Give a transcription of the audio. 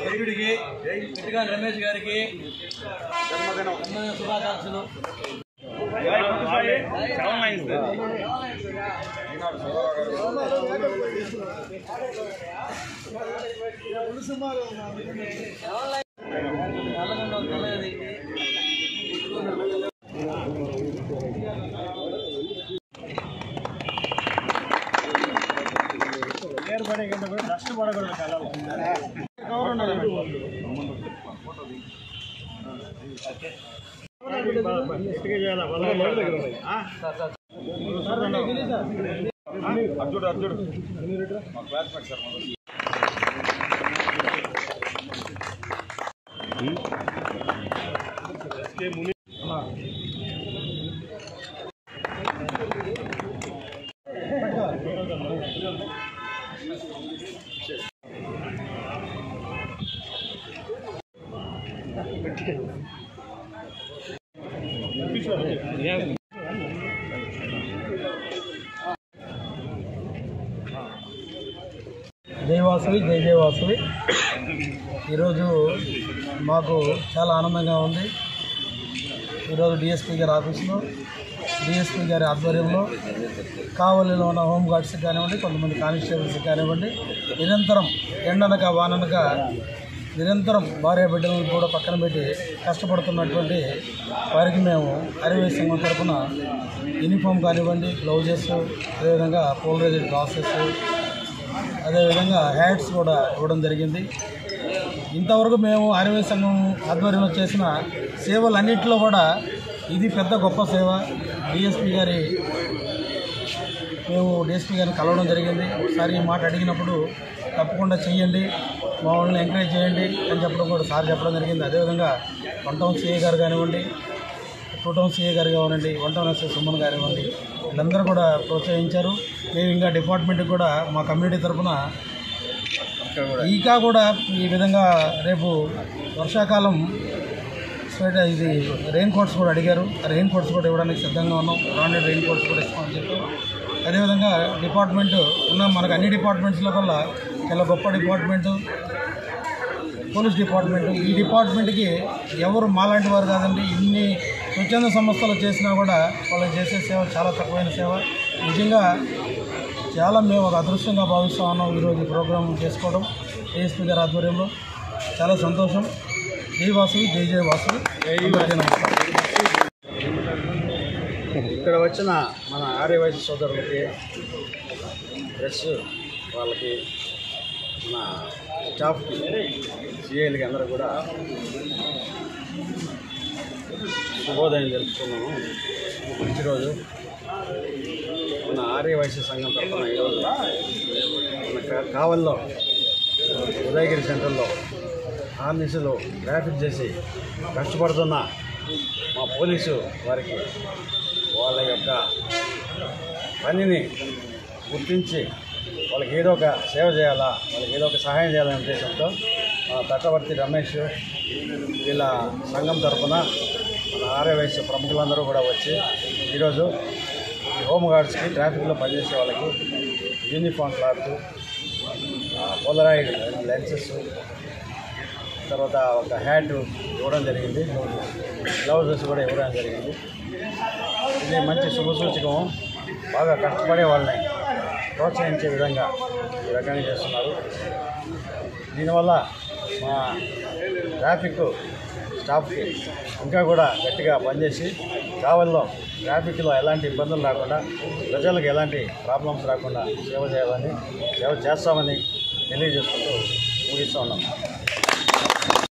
వైద్యుడికి వెట్టిగాని రమేష్ గారికి జన్మదిన శుభాకాంక్షలు. కష్టపడకూడదు కదా అర్జుడు అర్జుడు మా క్లాస్మేట్ సార్ జయవాసవి జయ జయవాసవి. ఈరోజు మాకు చాలా ఆనందంగా ఉంది. ఈరోజు డిఎస్పీ గారి ఆఫీసులో డిఎస్పీ గారి ఆధ్వర్యంలో కావలిలో ఉన్న హోంగార్డ్స్కి కానివ్వండి, కొంతమంది కానిస్టేబుల్స్కి కానివ్వండి, నిరంతరం ఎండనక వాననక నిరంతరం భార్య బిడ్డలను కూడా పక్కన పెట్టి కష్టపడుతున్నటువంటి వారికి మేము ఆర్యవైశ్య సంఘం తరఫున యూనిఫామ్ కానివ్వండి, గ్లౌజెస్, అదేవిధంగా పోలరైజ్డ్ గ్లాసెస్, అదేవిధంగా హ్యాట్స్ కూడా ఇవ్వడం జరిగింది. ఇంతవరకు మేము ఆర్యవైశ్య సంఘం ఆధ్వర్యంలో చేసిన సేవలన్నింటిలో కూడా ఇది పెద్ద గొప్ప సేవ. డిఎస్పీ గారిని కలవడం జరిగింది. ఒకసారి ఈ మాట అడిగినప్పుడు తప్పకుండా చేయండి, మా వాళ్ళని ఎంకరేజ్ చేయండి అని చెప్పడం కూడా సార్ చెప్పడం జరిగింది. అదేవిధంగా 1 టౌన్ సిఐ గారు కానివ్వండి, 2 టౌన్ సిఐ గారు కానివ్వండి, 1 టౌన్ ఎస్ఐ సుమన్ కానివ్వండి, వీళ్ళందరూ కూడా ప్రోత్సహించారు. మేము ఇంకా డిపార్ట్మెంట్కి కూడా మా కమ్యూనిటీ తరఫున ఇంకా కూడా ఈ విధంగా రేపు వర్షాకాలం ఇది రెయిన్ కోట్స్ కూడా అడిగారు. రెయిన్ కోట్స్ కూడా ఇవ్వడానికి సిద్ధంగా ఉన్నాం. బ్రాండెడ్ రెయిన్ కోట్స్ కూడా ఇస్తామని చెప్పి, అదేవిధంగా డిపార్ట్మెంట్ ఉన్న మనకు అన్ని డిపార్ట్మెంట్స్లో కల్లా చాలా గొప్ప డిపార్ట్మెంటు పోలీస్ డిపార్ట్మెంటు. ఈ డిపార్ట్మెంట్కి ఎవరు మాలాంటి వారు కాదండి. ఇన్ని స్వచ్ఛంద సంస్థలు చేసినా కూడా వాళ్ళు చేసే సేవ చాలా తక్కువైన సేవ. నిజంగా చాలా మేము ఒక అదృష్టంగా భావిస్తూ ఉన్నాం ఈరోజు ఈ ప్రోగ్రాం చేసుకోవడం. ఏఎస్పీ గారి ఆధ్వర్యంలో చాలా సంతోషం. జై వాసవి జై జయ వాసవి. ఇక్కడ వచ్చిన మన ఆర్యవైశ్య సోదరులకి, ప్రెస్ వాళ్ళకి, మన స్టాఫ్కి, సిఐలకి అందరూ కూడా శుభోదయం తెలుపుతున్నాము. ఈరోజు మన ఆర్యవైశ్య సంఘం తరఫున ఈరోజు మన కావల్లో ఉదయగిరి సెంటర్లో ఆర్నిసులు ట్రాఫిక్ చేసి కష్టపడుతున్న మా పోలీసు వారికి వాళ్ళ యొక్క పనిని గుర్తించి వాళ్ళకి ఏదో ఒక సేవ చేయాలా, వాళ్ళకి ఏదో ఒక సహాయం చేయాలనే ఉద్దేశంతో తట్టవర్తి రమేష్ వీళ్ళ సంఘం తరఫున మన ఆర్యవైశ్య ప్రముఖులందరూ కూడా వచ్చి ఈరోజు ఈ హోంగార్డ్స్కి ట్రాఫిక్లో పనిచేసే వాళ్ళకి యూనిఫామ్ క్లాత్, పోలరాయిడ్ లెన్సెస్, తర్వాత ఒక హ్యాట్ ఇవ్వడం జరిగింది. గ్లౌజెస్ కూడా ఇవ్వడం జరిగింది. ఇది మంచి శుభసూచకం. బాగా కష్టపడే వాళ్ళని ప్రోత్సహించే విధంగా ఈ రకంగా చేస్తున్నారు. దీనివల్ల మా ట్రాఫిక్ స్టాఫ్కి ఇంకా కూడా గట్టిగా పనిచేసి కావల్లో ట్రాఫిక్లో ఎలాంటి ఇబ్బందులు రాకుండా, ప్రజలకు ఎలాంటి ప్రాబ్లమ్స్ రాకుండా సేవ చేయాలని, సేవ చేస్తామని తెలియజేసుకుంటూ ముగిస్తూ ఉన్నాం.